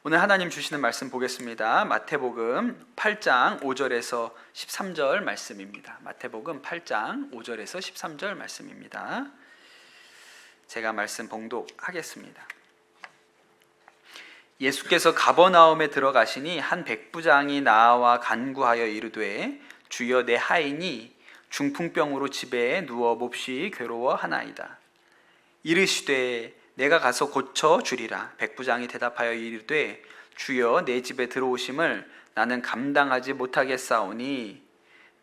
오늘 하나님 주시는 말씀 보겠습니다. 마태복음 8장 5절에서 13절 말씀입니다. 마태복음 8장 5절에서 13절 말씀입니다. 제가 말씀 봉독하겠습니다. 예수께서 가버나움에 들어가시니 한 백부장이 나와 간구하여 이르되 주여 내 하인이 중풍병으로 집에 누워 몹시 괴로워하나이다. 이르시되 내가 가서 고쳐 주리라. 백부장이 대답하여 이르되 주여 내 집에 들어오심을 나는 감당하지 못하겠사오니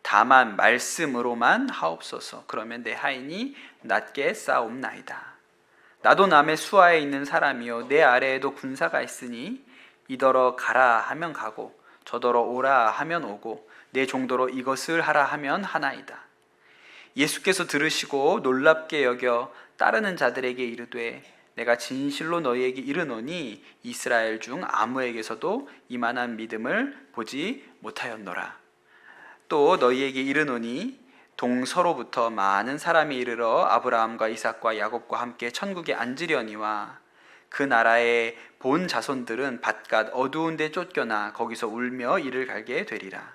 다만 말씀으로만 하옵소서. 그러면 내 하인이 낫게 싸움나이다. 나도 남의 수하에 있는 사람이요 내 아래에도 군사가 있으니 이더러 가라 하면 가고 저더러 오라 하면 오고 내 종도로 이것을 하라 하면 하나이다. 예수께서 들으시고 놀랍게 여겨 따르는 자들에게 이르되 내가 진실로 너희에게 이르노니 이스라엘 중 아무에게서도 이만한 믿음을 보지 못하였노라. 또 너희에게 이르노니 동서로부터 많은 사람이 이르러 아브라함과 이삭과 야곱과 함께 천국에 앉으려니와 그 나라의 본 자손들은 바깥 어두운 데 쫓겨나 거기서 울며 이를 갈게 되리라.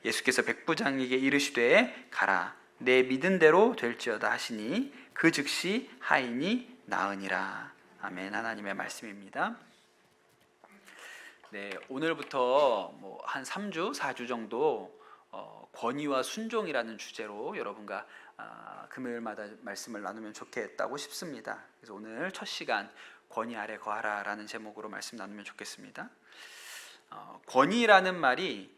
예수께서 백부장에게 이르시되 가라 내 믿은 대로 될지어다 하시니 그 즉시 하인이 나으니라. 아멘. 하나님의 말씀입니다. 네, 오늘부터 한 3주, 4주 정도 권위와 순종이라는 주제로 여러분과 금요일마다 말씀을 나누면 좋겠다고 싶습니다. 그래서 오늘 첫 시간 권위 아래 거하라라는 제목으로 말씀 나누면 좋겠습니다. 권위라는 말이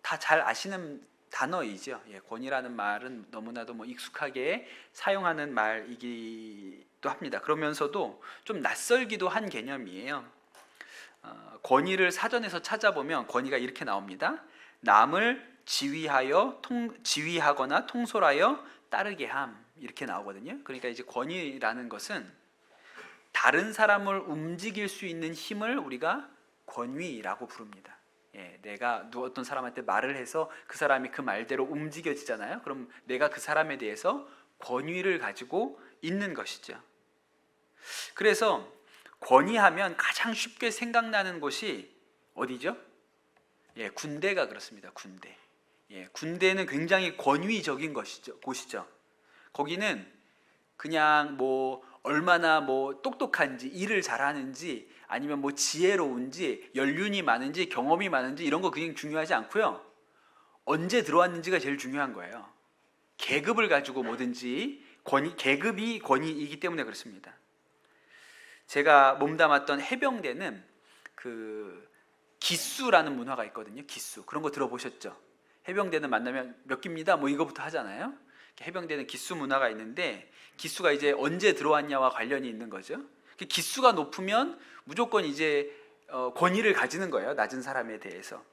다 잘 아시는 단어이죠. 권위라는 말은 너무나도 익숙하게 사용하는 말이기도 합니다. 그러면서도 좀 낯설기도 한 개념이에요. 권위를 사전에서 찾아보면 권위가 이렇게 나옵니다. 남을 지휘하거나 통솔하여 따르게 함, 이렇게 나오거든요. 그러니까 이제 권위라는 것은 다른 사람을 움직일 수 있는 힘을 우리가 권위라고 부릅니다. 내가 어떤 사람한테 말을 해서 그 사람이 그 말대로 움직여지잖아요. 그럼 내가 그 사람에 대해서 권위를 가지고 있는 것이죠. 그래서 권위하면 가장 쉽게 생각나는 곳이 어디죠? 군대가 그렇습니다. 군대. 군대는 굉장히 권위적인 곳이죠. 거기는 그냥 얼마나 똑똑한지, 일을 잘하는지, 아니면 지혜로운지, 연륜이 많은지, 경험이 많은지 이런 거 그냥 중요하지 않고요. 언제 들어왔는지가 제일 중요한 거예요. 계급을 가지고 뭐든지 계급이 권위이기 때문에 그렇습니다. 제가 몸담았던 해병대는 그 기수라는 문화가 있거든요. 기수. 그런 거 들어보셨죠? 해병대는 만나면 몇 기입니다. 이거부터 하잖아요. 해병대는 기수 문화가 있는데 기수가 이제 언제 들어왔냐와 관련이 있는 거죠. 기수가 높으면 무조건 이제 권위를 가지는 거예요. 낮은 사람에 대해서.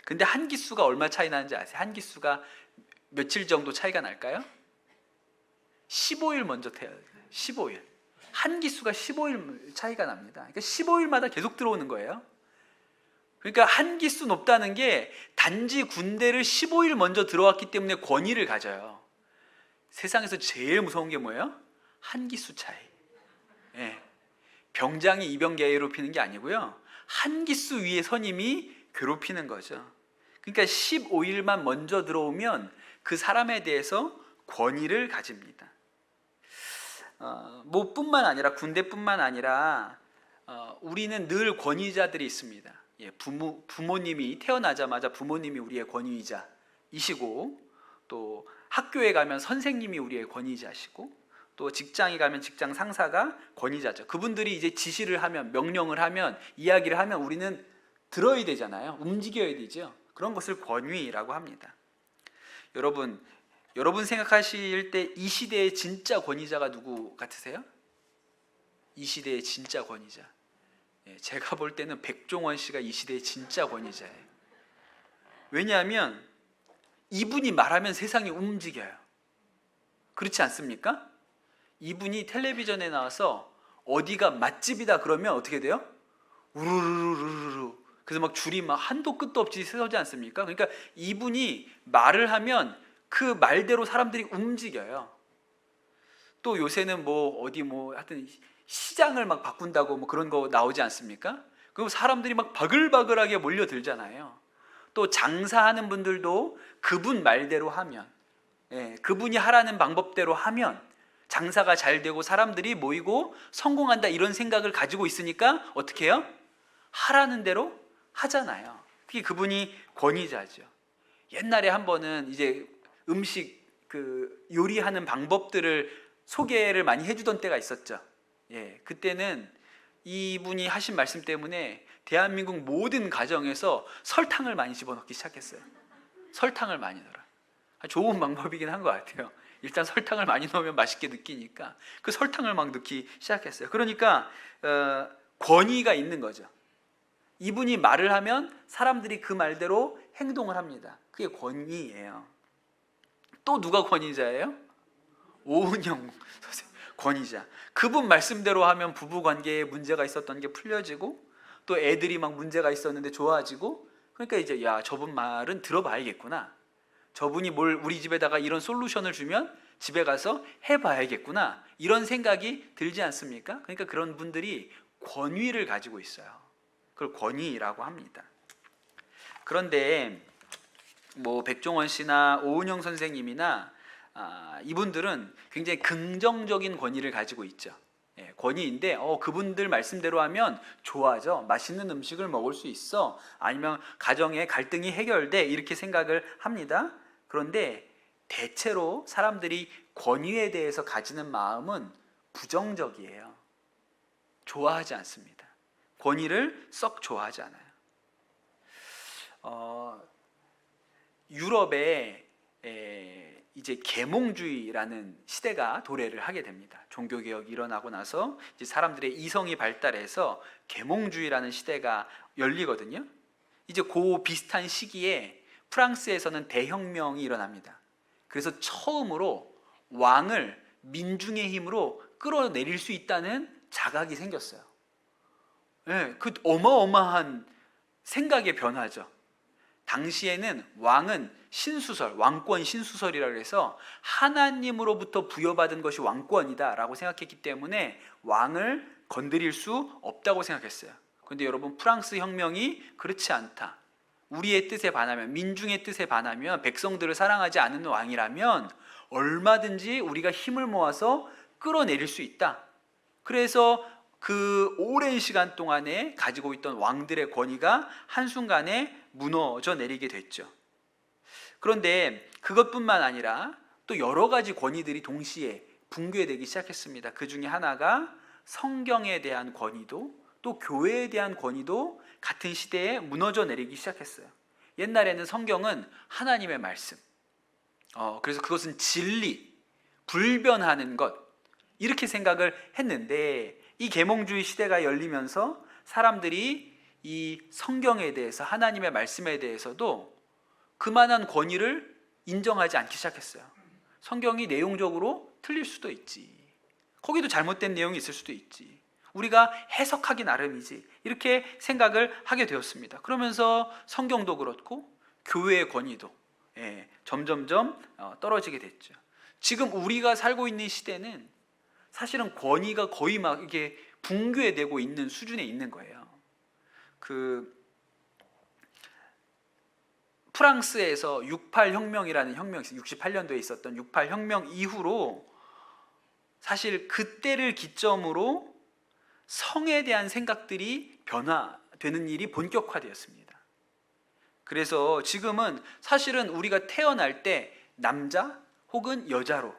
근데 한 기수가 얼마 차이 나는지 아세요? 한 기수가 며칠 정도 차이가 날까요? 15일 먼저 태어나요. 15일. 한 기수가 15일 차이가 납니다. 그러니까 15일마다 계속 들어오는 거예요. 그러니까 한 기수 높다는 게 단지 군대를 15일 먼저 들어왔기 때문에 권위를 가져요. 세상에서 제일 무서운 게 뭐예요? 한 기수 차이. 병장이 이병 괴롭히는 게 아니고요. 한 기수 위에 선임이 괴롭히는 거죠. 그러니까 15일만 먼저 들어오면 그 사람에 대해서 권위를 가집니다. 뿐만 아니라 군대뿐만 아니라 우리는 늘 권위자들이 있습니다. 부모님이 태어나자마자 부모님이 우리의 권위자이시고, 또 학교에 가면 선생님이 우리의 권위자시고, 또 직장에 가면 직장 상사가 권위자죠. 그분들이 이제 지시를 하면, 명령을 하면, 이야기를 하면 우리는 들어야 되잖아요. 움직여야 되죠. 그런 것을 권위라고 합니다. 여러분 생각하실 때 이 시대의 진짜 권위자가 누구 같으세요? 이 시대의 진짜 권위자. 제가 볼 때는 백종원 씨가 이 시대의 진짜 권위자예요. 왜냐하면 이분이 말하면 세상이 움직여요. 그렇지 않습니까? 이분이 텔레비전에 나와서 어디가 맛집이다 그러면 어떻게 돼요? 우르르르르르. 그래서 줄이 한도 끝도 없이 서지 않습니까? 그러니까 이분이 말을 하면 그 말대로 사람들이 움직여요. 또 요새는 하여튼 시장을 막 바꾼다고 그런 거 나오지 않습니까? 그리고 사람들이 막 바글바글하게 몰려들잖아요. 또 장사하는 분들도 그분 말대로 하면, 그분이 하라는 방법대로 하면 장사가 잘 되고 사람들이 모이고 성공한다, 이런 생각을 가지고 있으니까 어떻게 해요? 하라는 대로 하잖아요. 그게 그분이 권위자죠. 옛날에 한 번은 이제 음식 요리하는 방법들을 소개를 많이 해주던 때가 있었죠. 그때는 이분이 하신 말씀 때문에 대한민국 모든 가정에서 설탕을 많이 집어넣기 시작했어요. 설탕을 많이 넣어라. 좋은 방법이긴 한 것 같아요. 일단 설탕을 많이 넣으면 맛있게 느끼니까 그 설탕을 막 넣기 시작했어요. 그러니까 권위가 있는 거죠. 이분이 말을 하면 사람들이 그 말대로 행동을 합니다. 그게 권위예요. 또 누가 권위자예요? 오은영 선생님, 권위자. 그분 말씀대로 하면 부부 관계에 문제가 있었던 게 풀려지고, 또 애들이 막 문제가 있었는데 좋아지고, 그러니까 이제 야, 저분 말은 들어봐야겠구나. 저분이 우리 집에다가 이런 솔루션을 주면 집에 가서 해봐야겠구나, 이런 생각이 들지 않습니까? 그러니까 그런 분들이 권위를 가지고 있어요. 그걸 권위라고 합니다. 그런데 뭐 백종원 씨나 오은영 선생님이나 이분들은 굉장히 긍정적인 권위를 가지고 있죠. 권위인데 그분들 말씀대로 하면 좋아져, 맛있는 음식을 먹을 수 있어, 아니면 가정의 갈등이 해결돼, 이렇게 생각을 합니다. 그런데 대체로 사람들이 권위에 대해서 가지는 마음은 부정적이에요. 좋아하지 않습니다. 권위를 썩 좋아하지 않아요. 유럽에 이제 계몽주의라는 시대가 도래를 하게 됩니다. 종교개혁이 일어나고 나서 이제 사람들의 이성이 발달해서 계몽주의라는 시대가 열리거든요. 이제 그 비슷한 시기에 프랑스에서는 대혁명이 일어납니다. 그래서 처음으로 왕을 민중의 힘으로 끌어내릴 수 있다는 자각이 생겼어요. 그 어마어마한 생각의 변화죠. 당시에는 왕은 신수설, 왕권 신수설이라고 해서 하나님으로부터 부여받은 것이 왕권이다라고 생각했기 때문에 왕을 건드릴 수 없다고 생각했어요. 그런데 여러분, 프랑스 혁명이 그렇지 않다. 우리의 뜻에 반하면, 민중의 뜻에 반하면, 백성들을 사랑하지 않는 왕이라면 얼마든지 우리가 힘을 모아서 끌어내릴 수 있다. 그래서 그 오랜 시간 동안에 가지고 있던 왕들의 권위가 한순간에 무너져 내리게 됐죠. 그런데 그것뿐만 아니라 또 여러 가지 권위들이 동시에 붕괴되기 시작했습니다. 그 중에 하나가 성경에 대한 권위도, 또 교회에 대한 권위도 같은 시대에 무너져 내리기 시작했어요. 옛날에는 성경은 하나님의 말씀, 그래서 그것은 진리, 불변하는 것, 이렇게 생각을 했는데, 이 계몽주의 시대가 열리면서 사람들이 이 성경에 대해서, 하나님의 말씀에 대해서도 그만한 권위를 인정하지 않기 시작했어요. 성경이 내용적으로 틀릴 수도 있지, 거기도 잘못된 내용이 있을 수도 있지, 우리가 해석하기 나름이지, 이렇게 생각을 하게 되었습니다. 그러면서 성경도 그렇고 교회의 권위도 점점점 떨어지게 됐죠. 지금 우리가 살고 있는 시대는 사실은 권위가 거의 막 이게 붕괴되고 있는 수준에 있는 거예요. 프랑스에서 68 혁명이라는 혁명이 있어요. 68년도에 있었던 68 혁명 이후로 사실 그때를 기점으로 성에 대한 생각들이 변화되는 일이 본격화되었습니다. 그래서 지금은 사실은 우리가 태어날 때 남자 혹은 여자로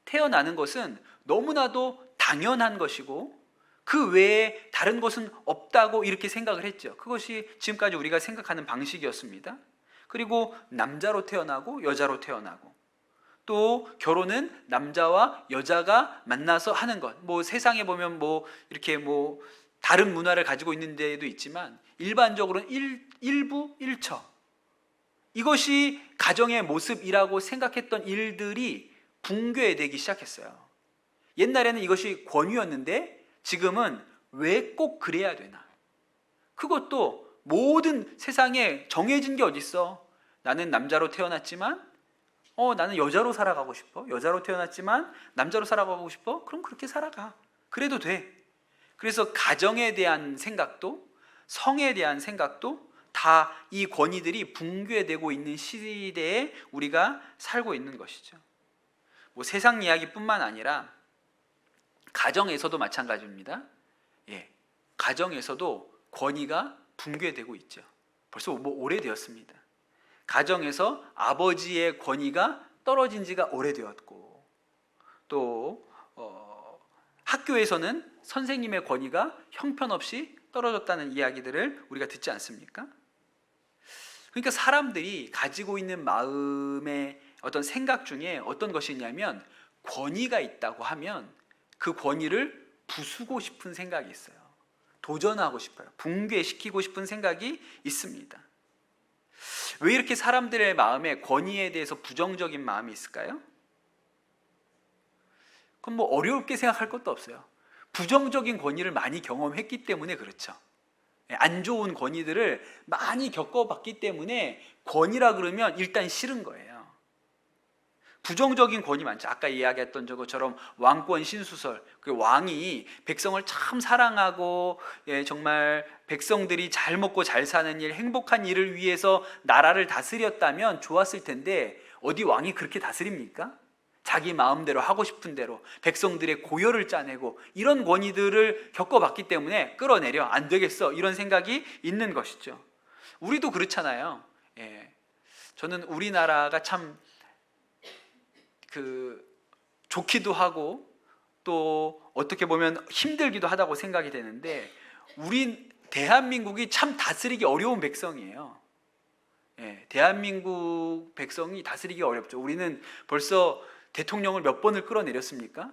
태어나는 것은 너무나도 당연한 것이고 그 외에 다른 것은 없다고 이렇게 생각을 했죠. 그것이 지금까지 우리가 생각하는 방식이었습니다. 그리고 남자로 태어나고 여자로 태어나고, 또 결혼은 남자와 여자가 만나서 하는 것, 뭐 세상에 보면 뭐 이렇게 뭐 다른 문화를 가지고 있는 데도 있지만 일반적으로는 일부 일처, 이것이 가정의 모습이라고 생각했던 일들이 붕괴되기 시작했어요. 옛날에는 이것이 권위였는데 지금은 왜 꼭 그래야 되나? 그것도 모든 세상에 정해진 게 어딨어? 나는 남자로 태어났지만 나는 여자로 살아가고 싶어. 여자로 태어났지만 남자로 살아가고 싶어? 그럼 그렇게 살아가. 그래도 돼. 그래서 가정에 대한 생각도, 성에 대한 생각도 다 이 권위들이 붕괴되고 있는 시대에 우리가 살고 있는 것이죠. 뭐 세상 이야기뿐만 아니라 가정에서도 마찬가지입니다. 예, 가정에서도 권위가 붕괴되고 있죠. 벌써 뭐 오래되었습니다. 가정에서 아버지의 권위가 떨어진 지가 오래되었고, 또 학교에서는 선생님의 권위가 형편없이 떨어졌다는 이야기들을 우리가 듣지 않습니까? 그러니까 사람들이 가지고 있는 마음의 어떤 생각 중에 어떤 것이 있냐면, 권위가 있다고 하면 그 권위를 부수고 싶은 생각이 있어요. 도전하고 싶어요. 붕괴시키고 싶은 생각이 있습니다. 왜 이렇게 사람들의 마음에 권위에 대해서 부정적인 마음이 있을까요? 그건 뭐 어렵게 생각할 것도 없어요. 부정적인 권위를 많이 경험했기 때문에 그렇죠. 안 좋은 권위들을 많이 겪어봤기 때문에 권위라 그러면 일단 싫은 거예요. 부정적인 권위 많죠. 아까 이야기했던 것처럼 왕권 신수설, 그 왕이 백성을 참 사랑하고, 정말 백성들이 잘 먹고 잘 사는 일, 행복한 일을 위해서 나라를 다스렸다면 좋았을 텐데, 어디 왕이 그렇게 다스립니까? 자기 마음대로 하고 싶은 대로 백성들의 고열을 짜내고, 이런 권위들을 겪어봤기 때문에 끌어내려 안 되겠어, 이런 생각이 있는 것이죠. 우리도 그렇잖아요. 저는 우리나라가 참 좋기도 하고 또 어떻게 보면 힘들기도 하다고 생각이 되는데, 우리 대한민국이 참 다스리기 어려운 백성이에요. 대한민국 백성이 다스리기 어렵죠. 우리는 벌써 대통령을 몇 번을 끌어내렸습니까?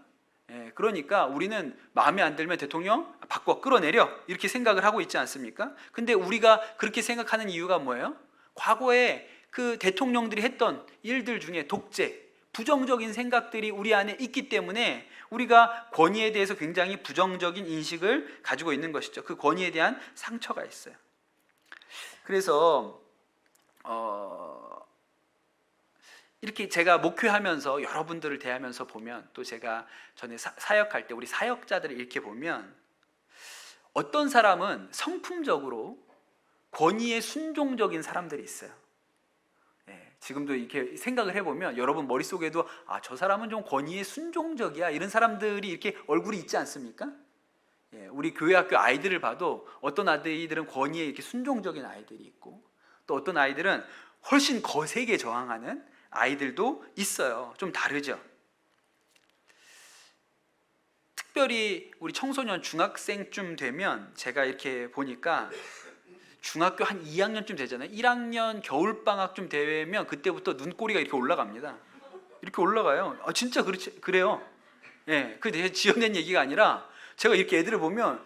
그러니까 우리는 마음에 안 들면 대통령 바꿔 끌어내려, 이렇게 생각을 하고 있지 않습니까? 근데 우리가 그렇게 생각하는 이유가 뭐예요? 과거에 그 대통령들이 했던 일들 중에 독재, 부정적인 생각들이 우리 안에 있기 때문에 우리가 권위에 대해서 굉장히 부정적인 인식을 가지고 있는 것이죠. 그 권위에 대한 상처가 있어요. 그래서 이렇게 제가 목회하면서 여러분들을 대하면서 보면, 또 제가 전에 사역할 때 우리 사역자들을 이렇게 보면, 어떤 사람은 성품적으로 권위에 순종적인 사람들이 있어요. 지금도 이렇게 생각을 해보면 여러분 머릿속에도 저 사람은 좀 권위에 순종적이야, 이런 사람들이 이렇게 얼굴이 있지 않습니까? 우리 교회 학교 아이들을 봐도 어떤 아이들은 권위에 이렇게 순종적인 아이들이 있고, 또 어떤 아이들은 훨씬 거세게 저항하는 아이들도 있어요. 좀 다르죠. 특별히 우리 청소년 중학생쯤 되면 제가 이렇게 보니까 중학교 한 2학년쯤 되잖아요. 1학년 겨울방학쯤 되면 그때부터 눈꼬리가 이렇게 올라갑니다. 이렇게 올라가요. 진짜 그래요. 그 제가 지어낸 얘기가 아니라, 제가 이렇게 애들을 보면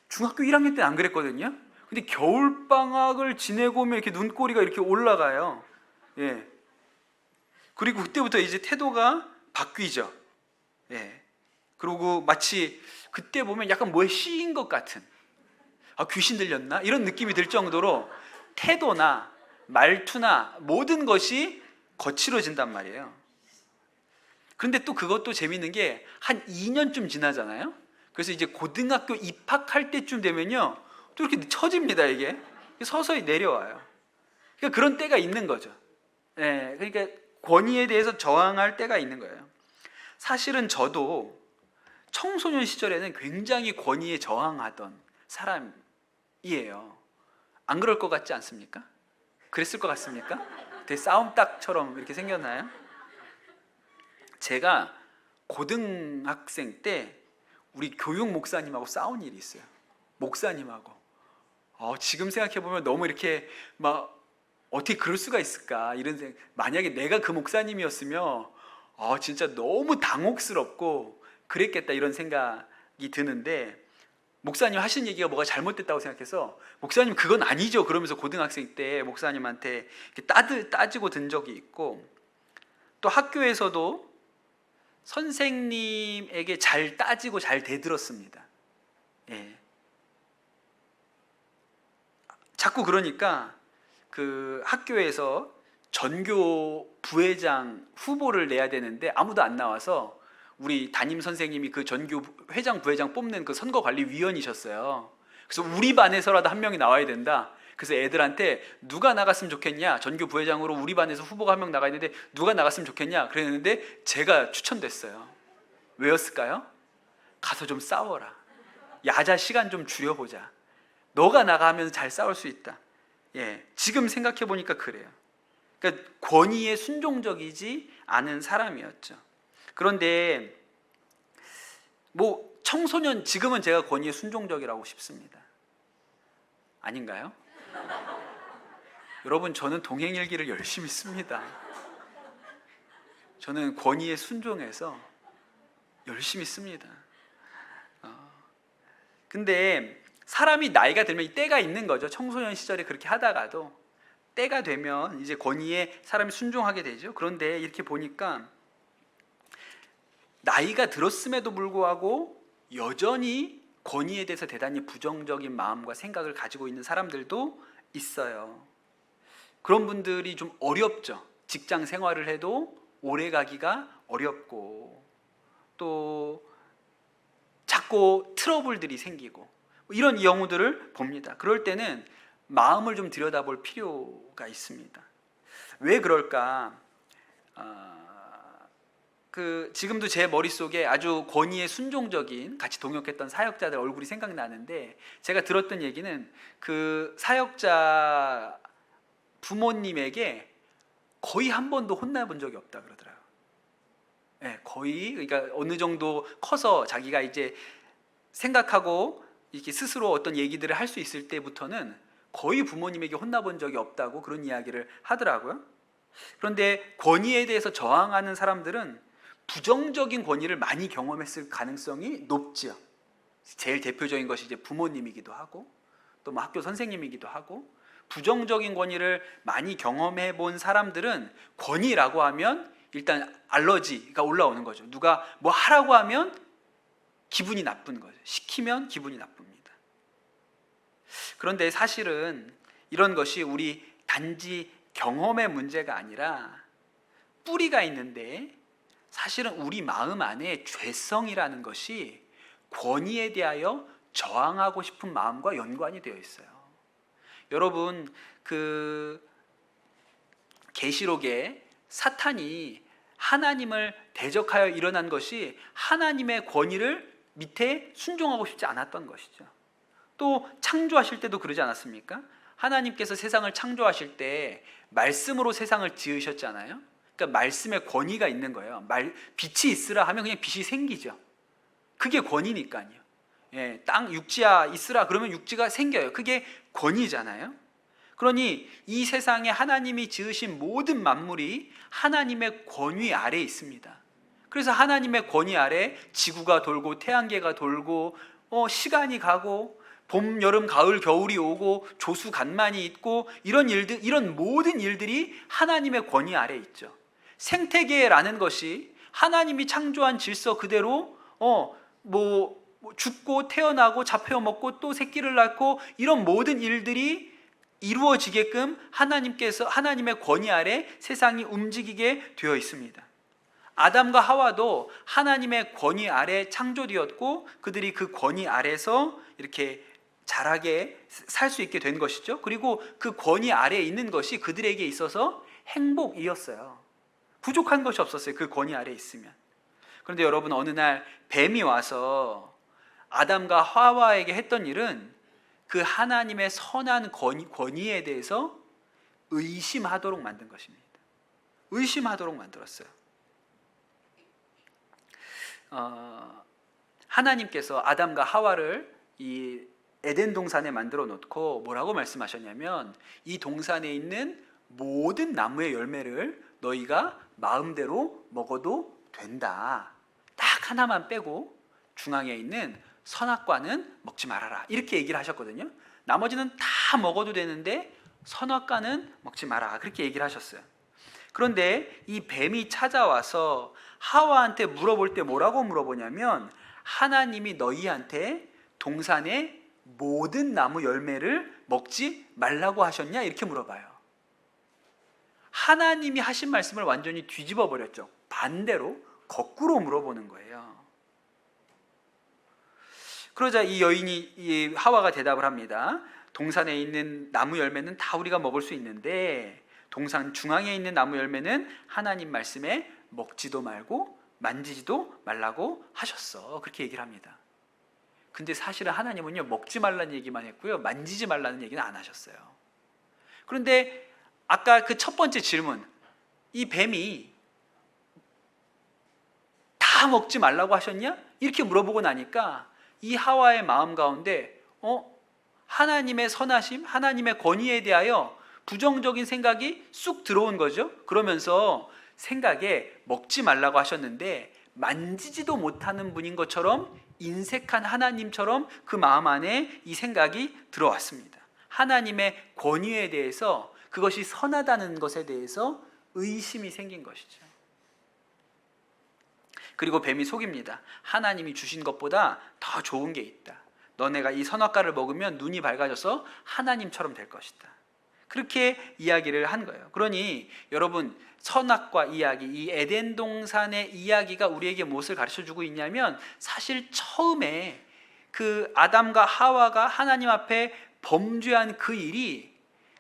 중학교 1학년 때는 안 그랬거든요. 근데 겨울방학을 지내고 오면 이렇게 눈꼬리가 이렇게 올라가요. 그리고 그때부터 이제 태도가 바뀌죠. 그리고 마치 그때 보면 약간 뭐에 씌인 것 같은, 귀신 들렸나? 이런 느낌이 들 정도로 태도나 말투나 모든 것이 거칠어진단 말이에요. 그런데 또 그것도 재밌는 게 한 2년쯤 지나잖아요. 그래서 이제 고등학교 입학할 때쯤 되면요, 또 이렇게 처집니다. 이게 서서히 내려와요. 그러니까 그런 때가 있는 거죠. 그러니까 권위에 대해서 저항할 때가 있는 거예요. 사실은 저도 청소년 시절에는 굉장히 권위에 저항하던 사람이에요. 안 그럴 것 같지 않습니까? 그랬을 것 같습니까? 되게 싸움닭처럼 이렇게 생겼나요? 제가 고등학생 때 우리 교육 목사님하고 싸운 일이 있어요. 목사님하고. 지금 생각해보면 너무 이렇게 막 어떻게 그럴 수가 있을까, 이런 생각. 만약에 내가 그 목사님이었으면 진짜 너무 당혹스럽고 그랬겠다, 이런 생각이 드는데, 목사님 하신 얘기가 뭐가 잘못됐다고 생각해서, 목사님 그건 아니죠, 그러면서 고등학생 때 목사님한테 따지고 든 적이 있고, 또 학교에서도 선생님에게 잘 따지고 잘 대들었습니다. 자꾸 그러니까 그 학교에서 전교 부회장 후보를 내야 되는데 아무도 안 나와서 우리 담임 선생님이 그 전교 회장 부회장 뽑는 그 선거관리위원이셨어요. 그래서 우리 반에서라도 한 명이 나와야 된다. 그래서 애들한테 누가 나갔으면 좋겠냐, 전교 부회장으로 우리 반에서 후보가 한 명 나가 있는데 누가 나갔으면 좋겠냐 그랬는데 제가 추천됐어요. 왜였을까요? 가서 좀 싸워라. 야자 시간 좀 줄여보자. 너가 나가면 잘 싸울 수 있다. 예, 지금 생각해 보니까 그래요. 그러니까 권위에 순종적이지 않은 사람이었죠. 그런데 뭐 청소년, 지금은 제가 권위에 순종적이라고 싶습니다. 아닌가요? 여러분, 저는 동행일기를 열심히 씁니다. 저는 권위에 순종해서 열심히 씁니다. 근데 사람이 나이가 들면 때가 있는 거죠. 청소년 시절에 그렇게 하다가도 때가 되면 이제 권위에 사람이 순종하게 되죠. 그런데 이렇게 보니까 나이가 들었음에도 불구하고 여전히 권위에 대해서 대단히 부정적인 마음과 생각을 가지고 있는 사람들도 있어요. 그런 분들이 좀 어렵죠. 직장 생활을 해도 오래 가기가 어렵고, 또 자꾸 트러블들이 생기고, 이런 경우들을 봅니다. 그럴 때는 마음을 좀 들여다볼 필요가 있습니다. 왜 그럴까? 지금도 제 머릿속에 아주 권위에 순종적인, 같이 동역했던 사역자들 얼굴이 생각나는데, 제가 들었던 얘기는 그 사역자 부모님에게 거의 한 번도 혼나본 적이 없다 그러더라고요. 네, 거의, 그러니까 어느 정도 커서 자기가 이제 생각하고 이렇게 스스로 어떤 얘기들을 할 수 있을 때부터는 거의 부모님에게 혼나본 적이 없다고 그런 이야기를 하더라고요. 그런데 권위에 대해서 저항하는 사람들은 부정적인 권위를 많이 경험했을 가능성이 높죠. 제일 대표적인 것이 이제 부모님이기도 하고, 또 뭐 학교 선생님이기도 하고, 부정적인 권위를 많이 경험해 본 사람들은 권위라고 하면 일단 알러지가 올라오는 거죠. 누가 뭐 하라고 하면 기분이 나쁜 거죠. 시키면 기분이 나쁩니다. 그런데 사실은 이런 것이 우리 단지 경험의 문제가 아니라 뿌리가 있는데, 사실은 우리 마음 안에 죄성이라는 것이 권위에 대하여 저항하고 싶은 마음과 연관이 되어 있어요. 여러분, 계시록에 사탄이 하나님을 대적하여 일어난 것이 하나님의 권위를 밑에 순종하고 싶지 않았던 것이죠. 또 창조하실 때도 그러지 않았습니까? 하나님께서 세상을 창조하실 때 말씀으로 세상을 지으셨잖아요. 그러니까 말씀에 권위가 있는 거예요. 빛이 있으라 하면 그냥 빛이 생기죠. 그게 권위니까요. 예, 땅 육지야 있으라 그러면 육지가 생겨요. 그게 권위잖아요. 그러니 이 세상에 하나님이 지으신 모든 만물이 하나님의 권위 아래에 있습니다. 그래서 하나님의 권위 아래 지구가 돌고 태양계가 돌고 시간이 가고 봄, 여름, 가을, 겨울이 오고 조수간만이 있고, 이런 일들, 이런 모든 일들이 하나님의 권위 아래에 있죠. 생태계라는 것이 하나님이 창조한 질서 그대로 죽고 태어나고 잡혀 먹고 또 새끼를 낳고, 이런 모든 일들이 이루어지게끔 하나님의 권위 아래 세상이 움직이게 되어 있습니다. 아담과 하와도 하나님의 권위 아래 창조되었고, 그들이 그 권위 아래서 이렇게 자라게 살 수 있게 된 것이죠. 그리고 그 권위 아래에 있는 것이 그들에게 있어서 행복이었어요. 부족한 것이 없었어요. 그 권위 아래에 있으면. 그런데 여러분, 어느 날 뱀이 와서 아담과 하와에게 했던 일은 그 하나님의 선한 권위에 대해서 의심하도록 만든 것입니다. 의심하도록 만들었어요. 하나님께서 아담과 하와를 이 에덴 동산에 만들어 놓고 뭐라고 말씀하셨냐면, 이 동산에 있는 모든 나무의 열매를 너희가 마음대로 먹어도 된다. 딱 하나만 빼고 중앙에 있는 선악과는 먹지 말아라. 이렇게 얘기를 하셨거든요. 나머지는 다 먹어도 되는데 선악과는 먹지 마라. 그렇게 얘기를 하셨어요. 그런데 이 뱀이 찾아와서 하와한테 물어볼 때 뭐라고 물어보냐면, 하나님이 너희한테 동산의 모든 나무 열매를 먹지 말라고 하셨냐? 이렇게 물어봐요. 하나님이 하신 말씀을 완전히 뒤집어 버렸죠. 반대로 거꾸로 물어보는 거예요. 그러자 이 여인이, 이 하와가 대답을 합니다. 동산에 있는 나무 열매는 다 우리가 먹을 수 있는데 동산 중앙에 있는 나무 열매는 하나님 말씀에 먹지도 말고 만지지도 말라고 하셨어. 그렇게 얘기를 합니다. 근데 사실은 하나님은요, 먹지 말라는 얘기만 했고요, 만지지 말라는 얘기는 안 하셨어요. 그런데 아까 그 첫 번째 질문, 이 뱀이 다 먹지 말라고 하셨냐? 이렇게 물어보고 나니까 이 하와의 마음 가운데 하나님의 선하심, 하나님의 권위에 대하여 부정적인 생각이 쑥 들어온 거죠. 그러면서 생각에 먹지 말라고 하셨는데 만지지도 못하는 분인 것처럼, 인색한 하나님처럼 그 마음 안에 이 생각이 들어왔습니다. 하나님의 권위에 대해서, 그것이 선하다는 것에 대해서 의심이 생긴 것이죠. 그리고 뱀이 속입니다. 하나님이 주신 것보다 더 좋은 게 있다. 너네가 이 선악과를 먹으면 눈이 밝아져서 하나님처럼 될 것이다. 그렇게 이야기를 한 거예요. 그러니 여러분, 선악과 이야기, 이 에덴 동산의 이야기가 우리에게 무엇을 가르쳐주고 있냐면, 사실 처음에 그 아담과 하와가 하나님 앞에 범죄한 그 일이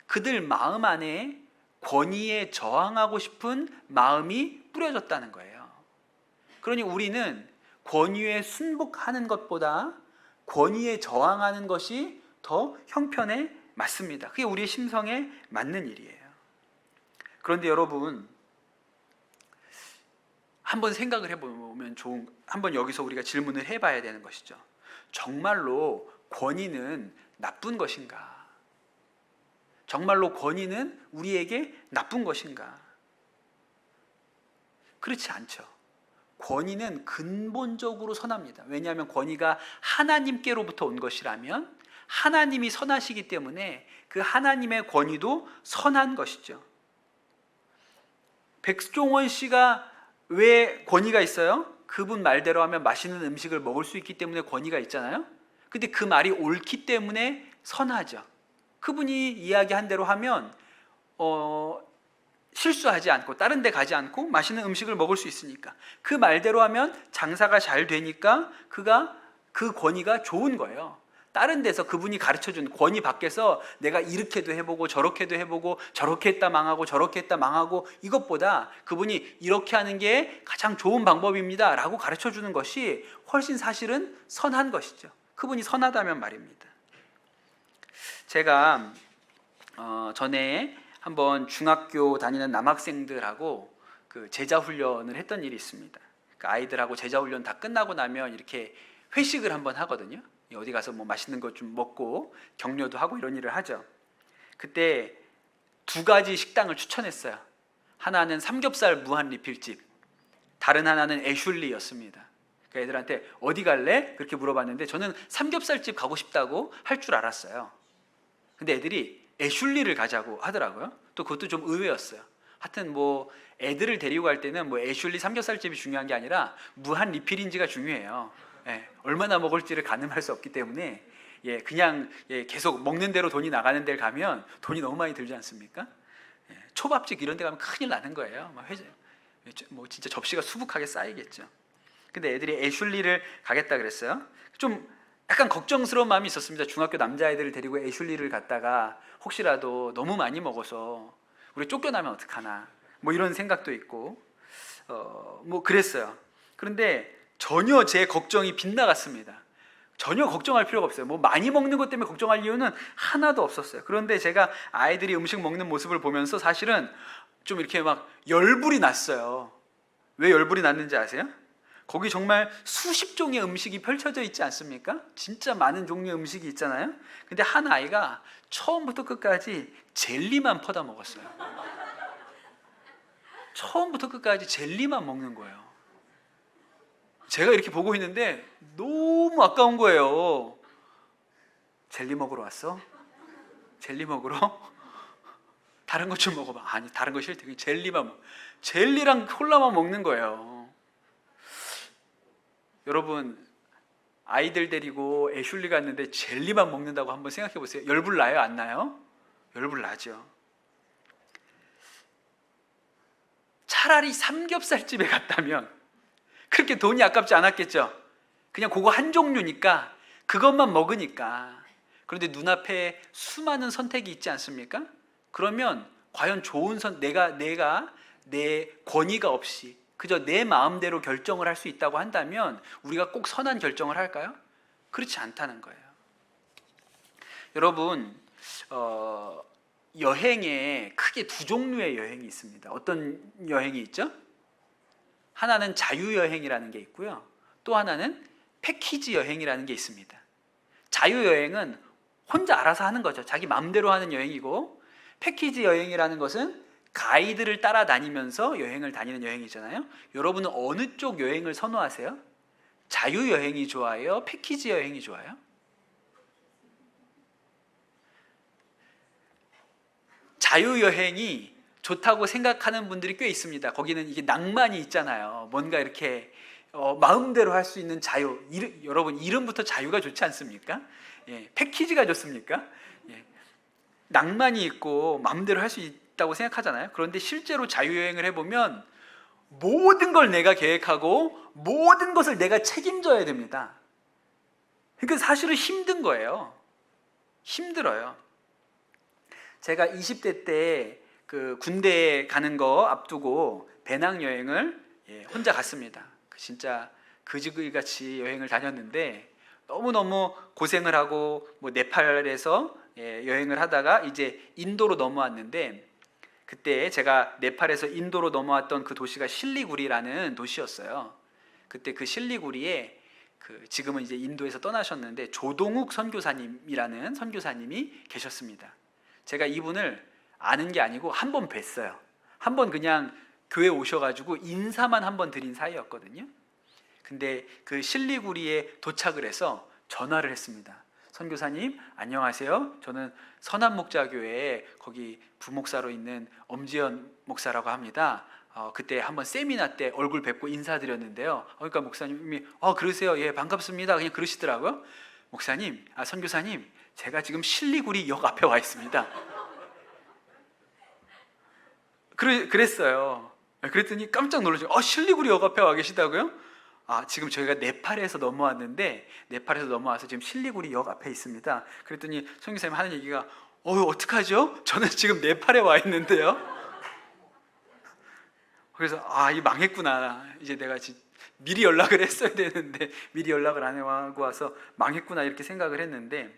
그들 마음 안에 권위에 저항하고 싶은 마음이 뿌려졌다는 거예요. 그러니 우리는 권위에 순복하는 것보다 권위에 저항하는 것이 더 형편에 맞습니다. 그게 우리의 심성에 맞는 일이에요. 그런데 여러분, 한번 생각을 해보면 한번 여기서 우리가 질문을 해봐야 되는 것이죠. 정말로 권위는 나쁜 것인가? 정말로 권위는 우리에게 나쁜 것인가? 그렇지 않죠. 권위는 근본적으로 선합니다. 왜냐하면 권위가 하나님께로부터 온 것이라면 하나님이 선하시기 때문에 그 하나님의 권위도 선한 것이죠. 백종원 씨가 왜 권위가 있어요? 그분 말대로 하면 맛있는 음식을 먹을 수 있기 때문에 권위가 있잖아요. 근데 그 말이 옳기 때문에 선하죠. 그분이 이야기한 대로 하면 실수하지 않고 다른 데 가지 않고 맛있는 음식을 먹을 수 있으니까, 그 말대로 하면 장사가 잘 되니까 그 권위가 좋은 거예요. 다른 데서 그분이 가르쳐준 권위 밖에서 내가 이렇게도 해보고 저렇게도 해보고 저렇게 했다 망하고 저렇게 했다 망하고, 이것보다 그분이 이렇게 하는 게 가장 좋은 방법입니다 라고 가르쳐주는 것이 훨씬 사실은 선한 것이죠. 그분이 선하다면 말입니다. 제가 전에 한번 중학교 다니는 남학생들하고 그 제자 훈련을 했던 일이 있습니다. 그 아이들하고 제자 훈련 다 끝나고 나면 이렇게 회식을 한번 하거든요. 어디 가서 뭐 맛있는 것 좀 먹고 격려도 하고 이런 일을 하죠. 그때 두 가지 식당을 추천했어요. 하나는 삼겹살 무한 리필집, 다른 하나는 애슐리였습니다. 그 애들한테 어디 갈래? 그렇게 물어봤는데 저는 삼겹살집 가고 싶다고 할 줄 알았어요. 근데 애들이 애슐리를 가자고 하더라고요. 또 그것도 좀 의외였어요. 하여튼 뭐 애들을 데리고 갈 때는 뭐 애슐리 삼겹살집이 중요한 게 아니라 무한 리필인지가 중요해요. 얼마나 먹을지를 가늠할 수 없기 때문에 그냥 계속 먹는 대로 돈이 나가는 데를 가면 돈이 너무 많이 들지 않습니까? 초밥집 이런 데 가면 큰일 나는 거예요. 뭐 진짜 접시가 수북하게 쌓이겠죠. 근데 애들이 애슐리를 가겠다 그랬어요. 좀 약간 걱정스러운 마음이 있었습니다. 중학교 남자애들을 데리고 애슐리를 갔다가 혹시라도 너무 많이 먹어서 우리 쫓겨나면 어떡하나, 뭐 이런 생각도 있고 뭐 그랬어요. 그런데 전혀 제 걱정이 빗나갔습니다. 전혀 걱정할 필요가 없어요. 뭐 많이 먹는 것 때문에 걱정할 이유는 하나도 없었어요. 그런데 제가 아이들이 음식 먹는 모습을 보면서 사실은 좀 이렇게 막 열불이 났어요. 왜 열불이 났는지 아세요? 거기 정말 수십 종의 음식이 펼쳐져 있지 않습니까? 진짜 많은 종류의 음식이 있잖아요. 근데 한 아이가 처음부터 끝까지 젤리만 퍼다 먹었어요. 처음부터 끝까지 젤리만 먹는 거예요. 제가 이렇게 보고 있는데 너무 아까운 거예요. 젤리 먹으러 왔어? 젤리 먹으러? 다른 것 좀 먹어봐. 아니, 다른 거 싫대. 젤리랑 콜라만 먹는 거예요. 여러분, 아이들 데리고 애슐리 갔는데 젤리만 먹는다고 한번 생각해 보세요. 열불 나요? 안 나요? 열불 나죠. 차라리 삼겹살집에 갔다면 그렇게 돈이 아깝지 않았겠죠. 그냥 그거 한 종류니까 그것만 먹으니까. 그런데 눈앞에 수많은 선택이 있지 않습니까? 그러면 과연 좋은 내가 내 권위가 없이 그저 내 마음대로 결정을 할 수 있다고 한다면 우리가 꼭 선한 결정을 할까요? 그렇지 않다는 거예요. 여러분, 여행에 크게 두 종류의 여행이 있습니다. 어떤 여행이 있죠? 하나는 자유여행이라는 게 있고요. 또 하나는 패키지 여행이라는 게 있습니다. 자유여행은 혼자 알아서 하는 거죠. 자기 마음대로 하는 여행이고, 패키지 여행이라는 것은 가이드를 따라다니면서 여행을 다니는 여행이잖아요. 여러분은 어느 쪽 여행을 선호하세요? 자유여행이 좋아요? 패키지 여행이 좋아요? 자유여행이 좋다고 생각하는 분들이 꽤 있습니다. 거기는 이게 낭만이 있잖아요. 뭔가 이렇게 마음대로 할 수 있는 자유. 여러분, 이름부터 자유가 좋지 않습니까? 예, 패키지가 좋습니까? 예, 낭만이 있고 마음대로 할 수 있다고 생각하잖아요. 그런데 실제로 자유여행을 해보면 모든 걸 내가 계획하고 모든 것을 내가 책임져야 됩니다. 그러니까 사실은 힘든 거예요. 힘들어요. 제가 20대 때 그 군대에 가는 거 앞두고 배낭여행을 혼자 갔습니다. 진짜 그지그이같이 여행을 다녔는데 너무너무 고생을 하고 뭐 네팔에서 여행을 하다가 이제 인도로 넘어왔는데, 그때 제가 네팔에서 인도로 넘어왔던 그 도시가 실리구리라는 도시였어요. 그때 그 실리구리에 지금은 이제 인도에서 떠나셨는데 조동욱 선교사님이라는 선교사님이 계셨습니다. 제가 이분을 아는 게 아니고 한 번 뵀어요. 한 번 그냥 교회 오셔가지고 인사만 한 번 드린 사이였거든요. 근데 그 실리구리에 도착을 해서 전화를 했습니다. 선교사님 안녕하세요. 저는 선한목자교회 거기 부목사로 있는 엄지연 목사라고 합니다. 그때 한번 세미나 때 얼굴 뵙고 인사드렸는데요. 그러니까 목사님이 그러세요. 예, 반갑습니다. 그냥 그러시더라고요. 목사님, 선교사님, 제가 지금 실리구리 역 앞에 와 있습니다. 그랬어요. 그랬더니 깜짝 놀라죠. 실리구리 역 앞에 와 계시다고요? 지금 저희가 네팔에서 넘어왔는데 네팔에서 넘어와서 지금 실리구리 역 앞에 있습니다. 그랬더니 선교사님 하는 얘기가 어떡하죠? 저는 지금 네팔에 와 있는데요. 그래서 이 망했구나. 이제 내가 미리 연락을 했어야 되는데 미리 연락을 안 하고 와서 망했구나 이렇게 생각을 했는데,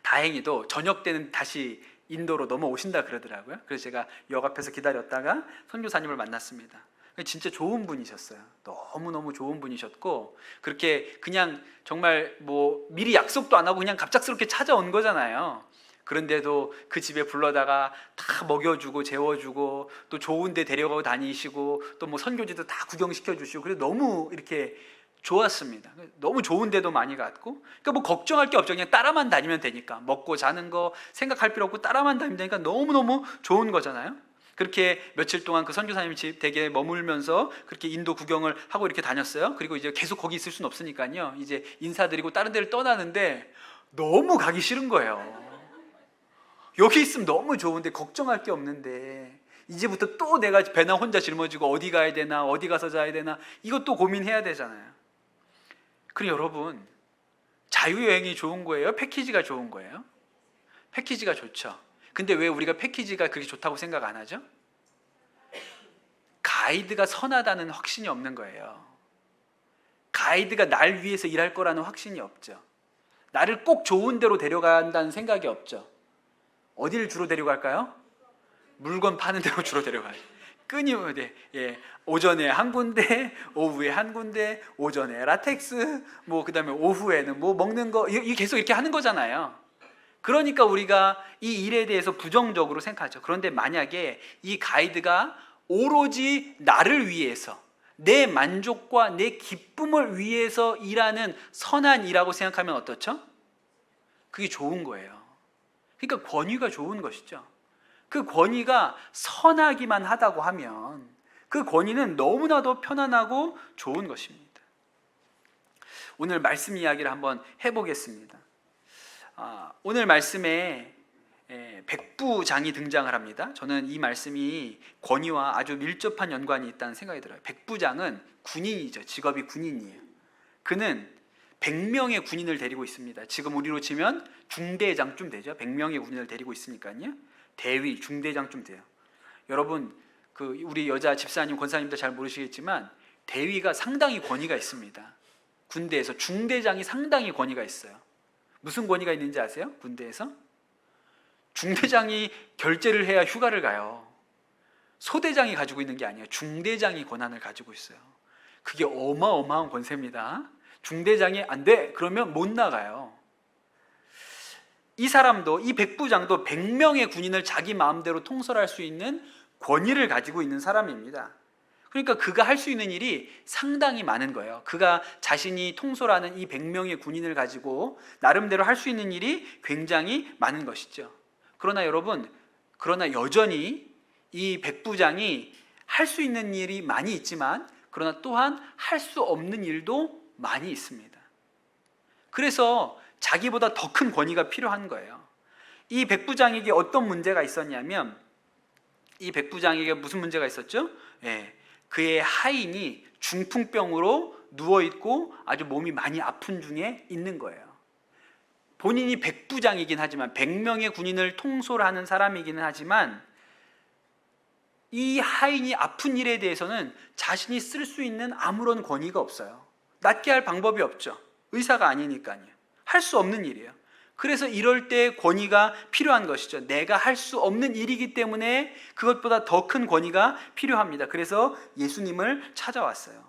다행히도 저녁 때는 다시 인도로 넘어오신다 그러더라고요. 그래서 제가 역 앞에서 기다렸다가 선교사님을 만났습니다. 진짜 좋은 분이셨어요. 너무너무 좋은 분이셨고, 그렇게 그냥 정말 뭐 미리 약속도 안 하고 그냥 갑작스럽게 찾아온 거잖아요. 그런데도 그 집에 불러다가 다 먹여주고 재워주고 또 좋은 데 데려가고 다니시고 또 뭐 선교지도 다 구경시켜 주시고, 그래서 너무 이렇게 좋았습니다. 너무 좋은 데도 많이 갔고, 그러니까 뭐 걱정할 게 없죠. 그냥 따라만 다니면 되니까, 먹고 자는 거 생각할 필요 없고 따라만 다니면 되니까 너무너무 좋은 거잖아요. 그렇게 며칠 동안 그 선교사님 집 댁에 머물면서 그렇게 인도 구경을 하고 이렇게 다녔어요. 그리고 이제 계속 거기 있을 수는 없으니까요. 이제 인사드리고 다른 데를 떠나는데 너무 가기 싫은 거예요. 여기 있으면 너무 좋은데 걱정할 게 없는데 이제부터 또 내가 배낭 혼자 짊어지고 어디 가야 되나, 어디 가서 자야 되나, 이것도 고민해야 되잖아요. 그리고 여러분, 자유여행이 좋은 거예요? 패키지가 좋은 거예요? 패키지가 좋죠. 근데 왜 우리가 패키지가 그렇게 좋다고 생각 안 하죠? 가이드가 선하다는 확신이 없는 거예요. 가이드가 날 위해서 일할 거라는 확신이 없죠. 나를 꼭 좋은 데로 데려간다는 생각이 없죠. 어디를 주로 데려갈까요? 물건 파는 데로 주로 데려가요. 끊임없이 오전에 한 군데, 오후에 한 군데, 오전에 라텍스, 뭐 그다음에 오후에는 뭐 먹는 거, 이 계속 이렇게 하는 거잖아요. 그러니까 우리가 이 일에 대해서 부정적으로 생각하죠. 그런데 만약에 이 가이드가 오로지 나를 위해서, 내 만족과 내 기쁨을 위해서 일하는 선한 일이라고 생각하면 어떻죠? 그게 좋은 거예요. 그러니까 권위가 좋은 것이죠. 그 권위가 선하기만 하다고 하면 그 권위는 너무나도 편안하고 좋은 것입니다. 오늘 말씀 이야기를 한번 해보겠습니다. 오늘 말씀에 백부장이 등장을 합니다. 저는 이 말씀이 권위와 아주 밀접한 연관이 있다는 생각이 들어요. 백부장은 군인이죠. 직업이 군인이에요. 그는 100명의 군인을 데리고 있습니다. 지금 우리로 치면 중대장쯤 되죠. 100명의 군인을 데리고 있으니까요. 대위, 중대장쯤 돼요. 여러분, 우리 여자 집사님, 권사님도 잘 모르시겠지만 대위가 상당히 권위가 있습니다. 군대에서 중대장이 상당히 권위가 있어요. 무슨 권위가 있는지 아세요? 군대에서? 중대장이 결제를 해야 휴가를 가요. 소대장이 가지고 있는 게 아니에요. 중대장이 권한을 가지고 있어요. 그게 어마어마한 권세입니다. 중대장이 안 돼! 그러면 못 나가요. 이 사람도, 이 백부장도 100명의 군인을 자기 마음대로 통솔할 수 있는 권위를 가지고 있는 사람입니다. 그러니까 그가 할 수 있는 일이 상당히 많은 거예요. 그가 자신이 통솔하는 이 100명의 군인을 가지고 나름대로 할 수 있는 일이 굉장히 많은 것이죠. 그러나 여러분, 여전히 이 백부장이 할 수 있는 일이 많이 있지만, 그러나 또한 할 수 없는 일도 많이 있습니다. 그래서 자기보다 더 큰 권위가 필요한 거예요. 이 백부장에게 어떤 문제가 있었냐면, 이 백부장에게 무슨 문제가 있었죠? 그의 하인이 중풍병으로 누워있고 아주 몸이 많이 아픈 중에 있는 거예요. 본인이 백부장이긴 하지만, 100명의 군인을 통솔하는 사람이기는 하지만, 이 하인이 아픈 일에 대해서는 자신이 쓸 수 있는 아무런 권위가 없어요. 낫게 할 방법이 없죠. 의사가 아니니까요. 할 수 없는 일이에요. 그래서 이럴 때 권위가 필요한 것이죠. 내가 할 수 없는 일이기 때문에 그것보다 더 큰 권위가 필요합니다. 그래서 예수님을 찾아왔어요.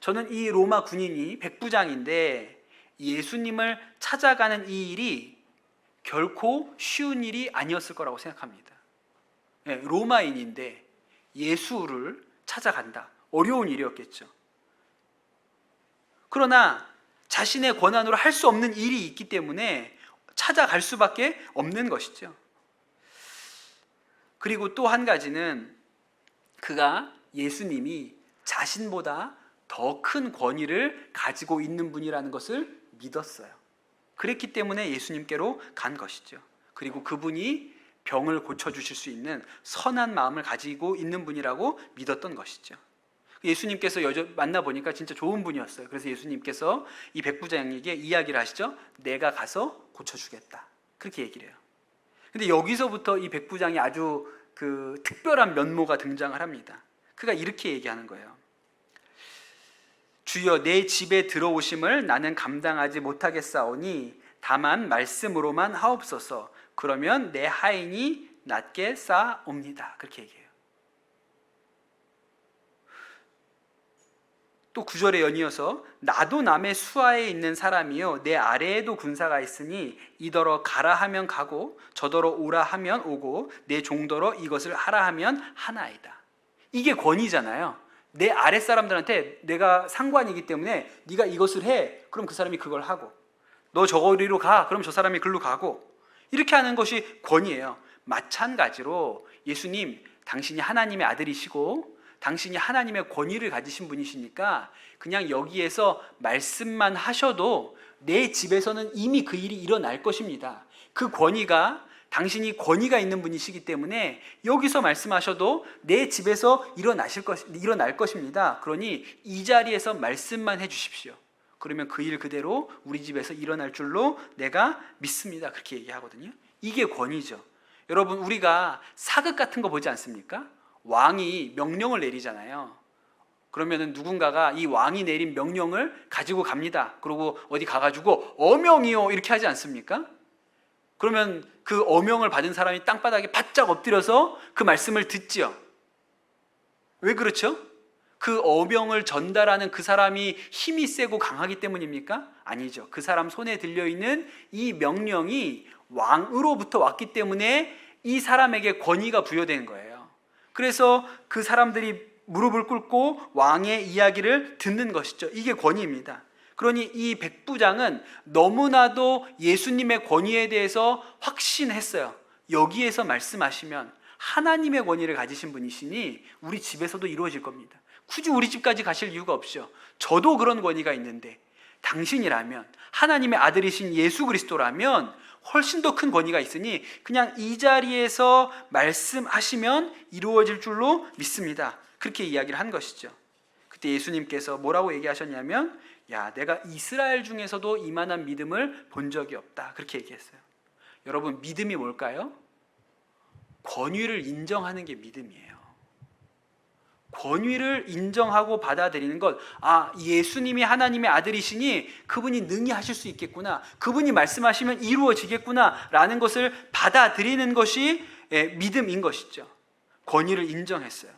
저는 이 로마 군인이 백부장인데 예수님을 찾아가는 이 일이 결코 쉬운 일이 아니었을 거라고 생각합니다. 로마인인데 예수를 찾아간다. 어려운 일이었겠죠. 그러나 자신의 권한으로 할 수 없는 일이 있기 때문에 찾아갈 수밖에 없는 것이죠. 그리고 또 한 가지는 그가 예수님이 자신보다 더 큰 권위를 가지고 있는 분이라는 것을 믿었어요. 그랬기 때문에 예수님께로 간 것이죠. 그리고 그분이 병을 고쳐주실 수 있는 선한 마음을 가지고 있는 분이라고 믿었던 것이죠. 예수님께서 만나보니까 진짜 좋은 분이었어요. 그래서 예수님께서 이 백부장에게 이야기를 하시죠. 내가 가서 고쳐주겠다. 그렇게 얘기를 해요. 근데 여기서부터 이 백부장이 아주 특별한 면모가 등장을 합니다. 그가 이렇게 얘기하는 거예요. 주여, 내 집에 들어오심을 나는 감당하지 못하겠사오니 다만 말씀으로만 하옵소서. 그러면 내 하인이 낫게 싸옵니다. 그렇게 얘기해요. 또 9절에 연이어서 나도 남의 수하에 있는 사람이요 내 아래에도 군사가 있으니 이더러 가라 하면 가고 저더러 오라 하면 오고 내 종더러 이것을 하라 하면 하나이다. 이게 권위잖아요. 내 아랫사람들한테 내가 상관이기 때문에 네가 이것을 해. 그럼 그 사람이 그걸 하고, 너 저거리로 가. 그럼 저 사람이 글로 가고, 이렇게 하는 것이 권위예요. 마찬가지로 예수님, 당신이 하나님의 아들이시고 당신이 하나님의 권위를 가지신 분이시니까 그냥 여기에서 말씀만 하셔도 내 집에서는 이미 그 일이 일어날 것입니다. 그 권위가, 당신이 권위가 있는 분이시기 때문에 여기서 말씀하셔도 내 집에서 일어날 것입니다. 그러니 이 자리에서 말씀만 해주십시오. 그러면 그 일 그대로 우리 집에서 일어날 줄로 내가 믿습니다. 그렇게 얘기하거든요. 이게 권위죠. 여러분, 우리가 사극 같은 거 보지 않습니까? 왕이 명령을 내리잖아요. 그러면은 누군가가 이 왕이 내린 명령을 가지고 갑니다. 그리고 어디 가가지고 어명이요 이렇게 하지 않습니까? 그러면 그 어명을 받은 사람이 땅바닥에 바짝 엎드려서 그 말씀을 듣지요. 왜 그렇죠? 그 어명을 전달하는 그 사람이 힘이 세고 강하기 때문입니까? 아니죠. 그 사람 손에 들려있는 이 명령이 왕으로부터 왔기 때문에 이 사람에게 권위가 부여된 거예요. 그래서 그 사람들이 무릎을 꿇고 왕의 이야기를 듣는 것이죠. 이게 권위입니다. 그러니 이 백부장은 너무나도 예수님의 권위에 대해서 확신했어요. 여기에서 말씀하시면 하나님의 권위를 가지신 분이시니 우리 집에서도 이루어질 겁니다. 굳이 우리 집까지 가실 이유가 없죠. 저도 그런 권위가 있는데 당신이라면, 하나님의 아들이신 예수 그리스도라면 훨씬 더 큰 권위가 있으니 그냥 이 자리에서 말씀하시면 이루어질 줄로 믿습니다. 그렇게 이야기를 한 것이죠. 그때 예수님께서 뭐라고 얘기하셨냐면, 야, 내가 이스라엘 중에서도 이만한 믿음을 본 적이 없다. 그렇게 얘기했어요. 여러분, 믿음이 뭘까요? 권위를 인정하는 게 믿음이에요. 권위를 인정하고 받아들이는 것. 아, 예수님이 하나님의 아들이시니 그분이 능히 하실 수 있겠구나, 그분이 말씀하시면 이루어지겠구나 라는 것을 받아들이는 것이 믿음인 것이죠. 권위를 인정했어요.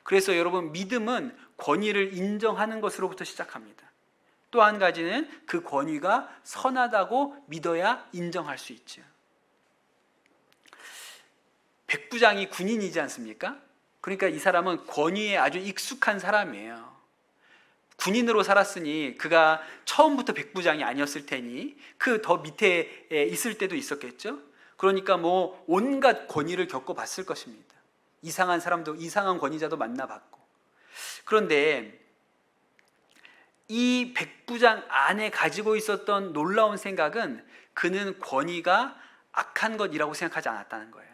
그래서 여러분, 믿음은 권위를 인정하는 것으로부터 시작합니다. 또 한 가지는 그 권위가 선하다고 믿어야 인정할 수 있죠. 백부장이 군인이지 않습니까? 그러니까 이 사람은 권위에 아주 익숙한 사람이에요. 군인으로 살았으니 그가 처음부터 백부장이 아니었을 테니 그 더 밑에 있을 때도 있었겠죠. 그러니까 뭐 온갖 권위를 겪어봤을 것입니다. 이상한 사람도, 이상한 권위자도 만나봤고. 그런데 이 백부장 안에 가지고 있었던 놀라운 생각은 그는 권위가 악한 것이라고 생각하지 않았다는 거예요.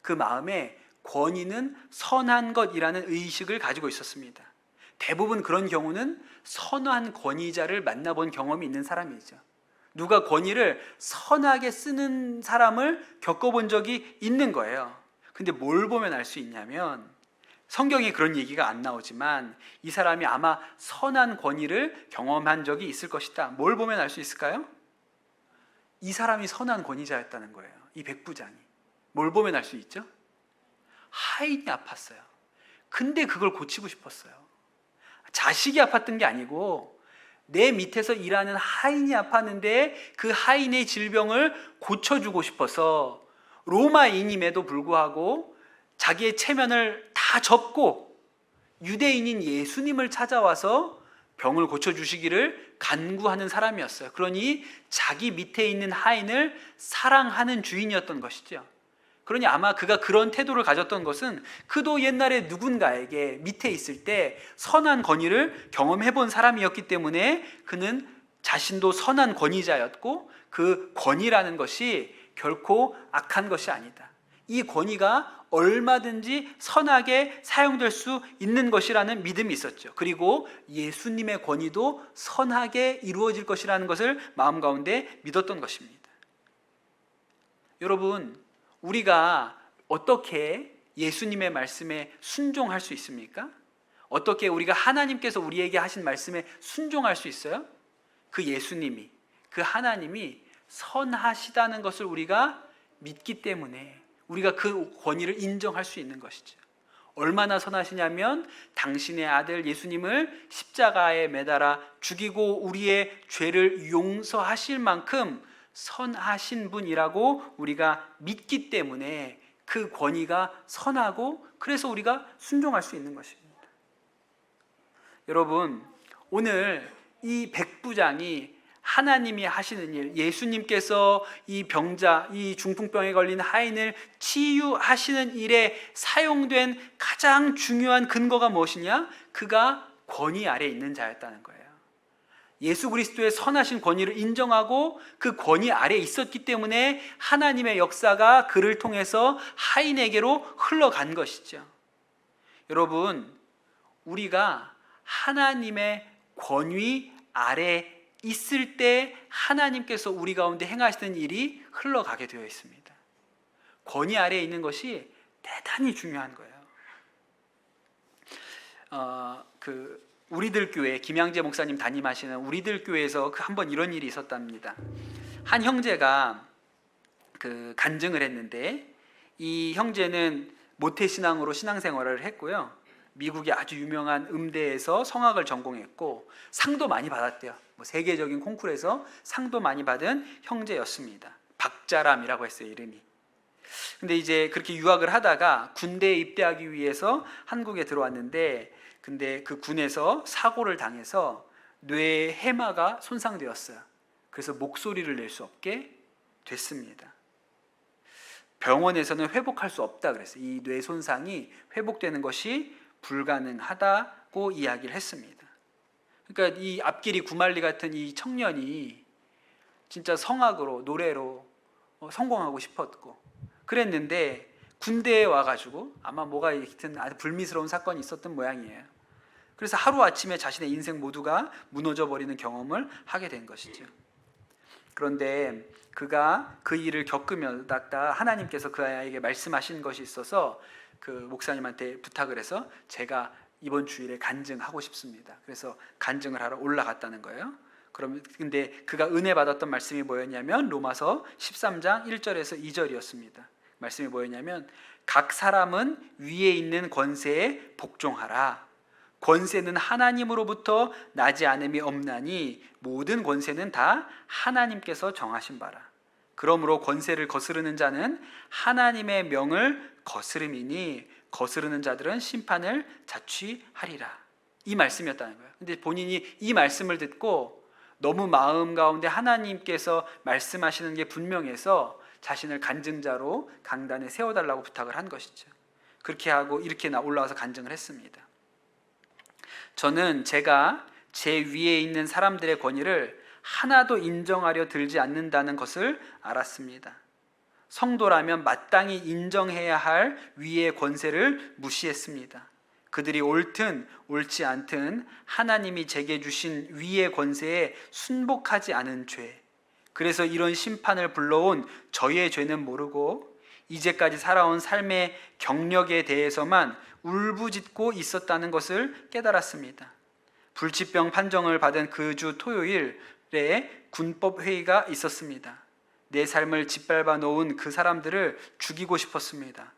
그 마음에 권위는 선한 것이라는 의식을 가지고 있었습니다. 대부분 그런 경우는 선한 권위자를 만나본 경험이 있는 사람이죠. 누가 권위를 선하게 쓰는 사람을 겪어본 적이 있는 거예요. 근데 뭘 보면 알 수 있냐면, 성경에 그런 얘기가 안 나오지만 이 사람이 아마 선한 권위를 경험한 적이 있을 것이다. 뭘 보면 알 수 있을까요? 이 사람이 선한 권위자였다는 거예요. 이 백부장이. 뭘 보면 알 수 있죠? 하인이 아팠어요. 근데 그걸 고치고 싶었어요. 자식이 아팠던 게 아니고 내 밑에서 일하는 하인이 아팠는데 그 하인의 질병을 고쳐주고 싶어서 로마인임에도 불구하고 자기의 체면을 다 접고 유대인인 예수님을 찾아와서 병을 고쳐주시기를 간구하는 사람이었어요. 그러니 자기 밑에 있는 하인을 사랑하는 주인이었던 것이죠. 그러니 아마 그가 그런 태도를 가졌던 것은 그도 옛날에 누군가에게 밑에 있을 때 선한 권위를 경험해 본 사람이었기 때문에 그는 자신도 선한 권위자였고 그 권위라는 것이 결코 악한 것이 아니다. 이 권위가 얼마든지 선하게 사용될 수 있는 것이라는 믿음이 있었죠. 그리고 예수님의 권위도 선하게 이루어질 것이라는 것을 마음 가운데 믿었던 것입니다. 여러분, 우리가 어떻게 예수님의 말씀에 순종할 수 있습니까? 어떻게 우리가 하나님께서 우리에게 하신 말씀에 순종할 수 있어요? 그 예수님이, 그 하나님이 선하시다는 것을 우리가 믿기 때문에 우리가 그 권위를 인정할 수 있는 것이죠. 얼마나 선하시냐면 당신의 아들 예수님을 십자가에 매달아 죽이고 우리의 죄를 용서하실 만큼 선하신 분이라고 우리가 믿기 때문에 그 권위가 선하고 그래서 우리가 순종할 수 있는 것입니다. 여러분, 오늘 이 백부장이 하나님이 하시는 일, 예수님께서 이 병자, 이 중풍병에 걸린 하인을 치유하시는 일에 사용된 가장 중요한 근거가 무엇이냐? 그가 권위 아래 있는 자였다는 거예요. 예수 그리스도의 선하신 권위를 인정하고 그 권위 아래 있었기 때문에 하나님의 역사가 그를 통해서 하인에게로 흘러간 것이죠. 여러분, 우리가 하나님의 권위 아래 있을 때 하나님께서 우리 가운데 행하시는 일이 흘러가게 되어 있습니다. 권위 아래에 있는 것이 대단히 중요한 거예요. 우리들 교회, 김양재 목사님 담임하시는 우리들 교회에서 한번 이런 일이 있었답니다. 한 형제가 간증을 했는데 이 형제는 모태신앙으로 신앙생활을 했고요. 미국의 아주 유명한 음대에서 성악을 전공했고 상도 많이 받았대요. 세계적인 콩쿠르에서 상도 많이 받은 형제였습니다. 박자람이라고 했어요, 이름이. 근데 이제 그렇게 유학을 하다가 군대에 입대하기 위해서 한국에 들어왔는데 근데 그 군에서 사고를 당해서 뇌 해마가 손상되었어요. 그래서 목소리를 낼 수 없게 됐습니다. 병원에서는 회복할 수 없다 그랬어요. 이 뇌 손상이 회복되는 것이 불가능하다고 이야기를 했습니다. 그러니까 이 앞길이 구말리 같은 이 청년이 진짜 성악으로, 노래로 성공하고 싶었고 그랬는데 군대에 와가지고 아마 뭐가 하여튼 아주 불미스러운 사건이 있었던 모양이에요. 그래서 하루아침에 자신의 인생 모두가 무너져 버리는 경험을 하게 된 것이죠. 그런데 그가 그 일을 겪으면다가 하나님께서 그 아이에게 말씀하신 것이 있어서 그 목사님한테 부탁을 해서 제가 이번 주일에 간증하고 싶습니다. 그래서 간증을 하러 올라갔다는 거예요. 근데 그가 은혜 받았던 말씀이 뭐였냐면 로마서 13장 1절에서 2절이었습니다. 말씀이 뭐였냐면 각 사람은 위에 있는 권세에 복종하라. 권세는 하나님으로부터 나지 않음이 없나니 모든 권세는 다 하나님께서 정하신 바라. 그러므로 권세를 거스르는 자는 하나님의 명을 거스름이니 거스르는 자들은 심판을 자취하리라. 이 말씀이었다는 거예요. 근데 본인이 이 말씀을 듣고 너무 마음 가운데 하나님께서 말씀하시는 게 분명해서 자신을 간증자로 강단에 세워달라고 부탁을 한 것이죠. 그렇게 하고 이렇게 올라와서 간증을 했습니다. 저는 제가 제 위에 있는 사람들의 권위를 하나도 인정하려 들지 않는다는 것을 알았습니다. 성도라면 마땅히 인정해야 할 위의 권세를 무시했습니다. 그들이 옳든 옳지 않든 하나님이 제게 주신 위의 권세에 순복하지 않은 죄, 그래서 이런 심판을 불러온 저의 죄는 모르고 이제까지 살아온 삶의 경력에 대해서만 울부짖고 있었다는 것을 깨달았습니다. 불치병 판정을 받은 그 주 토요일에 군법회의가 있었습니다. 내 삶을 짓밟아 놓은 그 사람들을 죽이고 싶었습니다.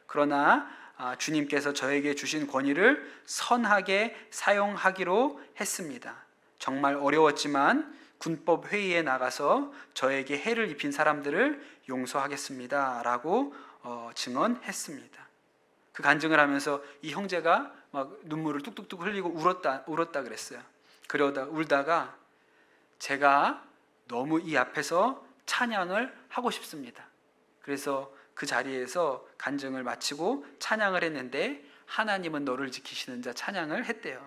그러나 주님께서 저에게 주신 권위를 선하게 사용하기로 했습니다. 정말 어려웠지만 군법회의에 나가서 저에게 해를 입힌 사람들을 용서하겠습니다 라고 증언했습니다. 그 간증을 하면서 이 형제가 막 눈물을 뚝뚝뚝 흘리고 울었다 그랬어요. 그러다 울다가 제가 너무 이 앞에서 찬양을 하고 싶습니다. 그래서 그 자리에서 간증을 마치고 찬양을 했는데 하나님은 너를 지키시는 자 찬양을 했대요.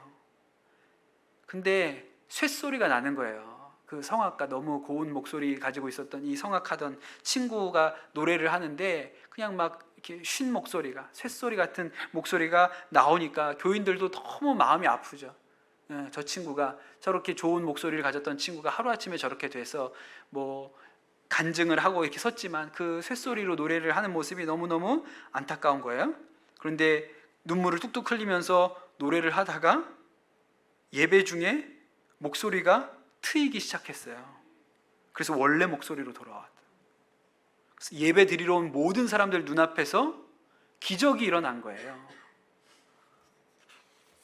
근데 쇳소리가 나는 거예요. 그 성악가 너무 고운 목소리 가지고 있었던 이 성악하던 친구가 노래를 하는데 그냥 막 이렇게 쉰 목소리가 쇳소리 같은 목소리가 나오니까 교인들도 너무 마음이 아프죠. 저 친구가 저렇게 좋은 목소리를 가졌던 친구가 하루아침에 저렇게 돼서 뭐 간증을 하고 이렇게 섰지만 그 쇳소리로 노래를 하는 모습이 너무너무 안타까운 거예요. 그런데 눈물을 뚝뚝 흘리면서 노래를 하다가 예배 중에 목소리가 트이기 시작했어요. 그래서 원래 목소리로 돌아왔다. 그래서 예배 드리러 온 모든 사람들 눈앞에서 기적이 일어난 거예요.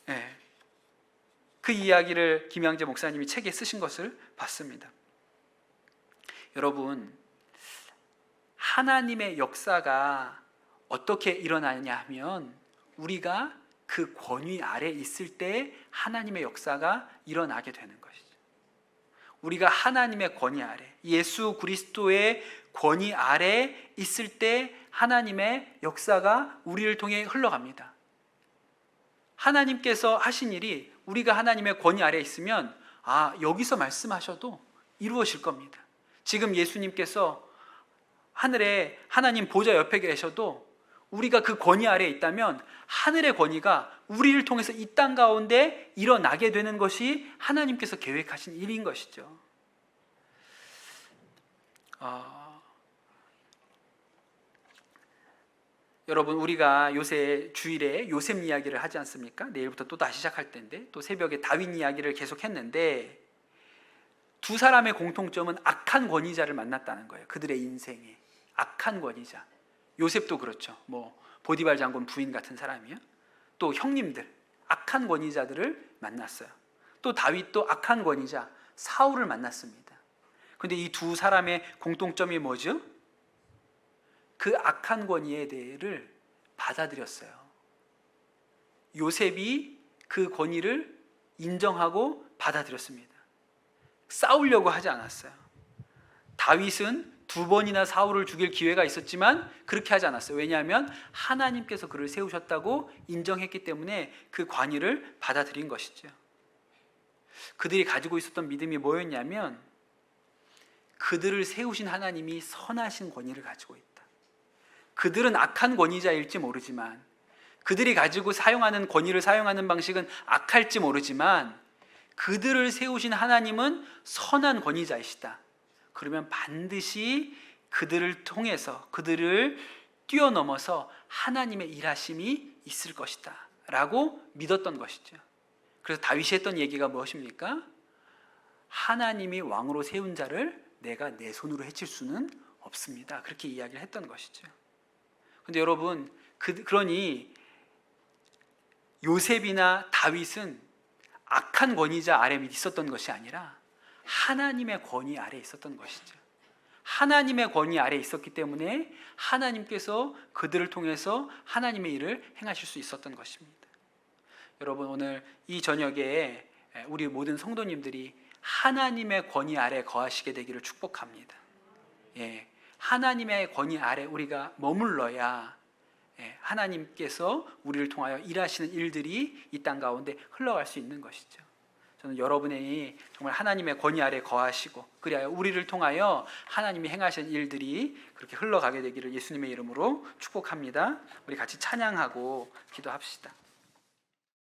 네. 그 이야기를 김양재 목사님이 책에 쓰신 것을 봤습니다. 여러분, 하나님의 역사가 어떻게 일어나냐 하면 우리가 그 권위 아래 있을 때 하나님의 역사가 일어나게 되는 것이죠. 우리가 하나님의 권위 아래, 예수 그리스도의 권위 아래 있을 때 하나님의 역사가 우리를 통해 흘러갑니다. 하나님께서 하신 일이 우리가 하나님의 권위 아래 있으면 여기서 말씀하셔도 이루어질 겁니다. 지금 예수님께서 하늘에 하나님 보좌 옆에 계셔도 우리가 그 권위 아래에 있다면 하늘의 권위가 우리를 통해서 이 땅 가운데 일어나게 되는 것이 하나님께서 계획하신 일인 것이죠. 여러분, 우리가 요새 주일에 요셉 이야기를 하지 않습니까? 내일부터 또 다시 시작할 텐데 또 새벽에 다윗 이야기를 계속했는데 두 사람의 공통점은 악한 권위자를 만났다는 거예요. 그들의 인생에 악한 권위자. 요셉도 그렇죠. 뭐 보디발 장군 부인 같은 사람이요. 또 형님들 악한 권위자들을 만났어요. 또 다윗도 악한 권위자 사울을 만났습니다. 그런데 이 두 사람의 공통점이 뭐죠? 그 악한 권위에 대해를 받아들였어요. 요셉이 그 권위를 인정하고 받아들였습니다. 싸우려고 하지 않았어요. 다윗은 두 번이나 사울을 죽일 기회가 있었지만 그렇게 하지 않았어요. 왜냐하면 하나님께서 그를 세우셨다고 인정했기 때문에 그 권위를 받아들인 것이죠. 그들이 가지고 있었던 믿음이 뭐였냐면 그들을 세우신 하나님이 선하신 권위를 가지고 있다. 그들은 악한 권위자일지 모르지만 그들이 가지고 사용하는 권위를 사용하는 방식은 악할지 모르지만 그들을 세우신 하나님은 선한 권위자이시다. 그러면 반드시 그들을 통해서 그들을 뛰어넘어서 하나님의 일하심이 있을 것이다 라고 믿었던 것이죠. 그래서 다윗이 했던 얘기가 무엇입니까? 하나님이 왕으로 세운 자를 내가 내 손으로 해칠 수는 없습니다. 그렇게 이야기를 했던 것이죠. 근데 여러분, 그러니 요셉이나 다윗은 악한 권위자 아래 있었던 것이 아니라 하나님의 권위 아래 있었던 것이죠. 하나님의 권위 아래 있었기 때문에 하나님께서 그들을 통해서 하나님의 일을 행하실 수 있었던 것입니다. 여러분, 오늘 이 저녁에 우리 모든 성도님들이 하나님의 권위 아래 거하시게 되기를 축복합니다. 예, 하나님의 권위 아래 우리가 머물러야 하나님께서 우리를 통하여 일하시는 일들이 이 땅 가운데 흘러갈 수 있는 것이죠. 저는 여러분이 정말 하나님의 권위 아래 거하시고 그리하여 우리를 통하여 하나님이 행하신 일들이 그렇게 흘러가게 되기를 예수님의 이름으로 축복합니다. 우리 같이 찬양하고 기도합시다.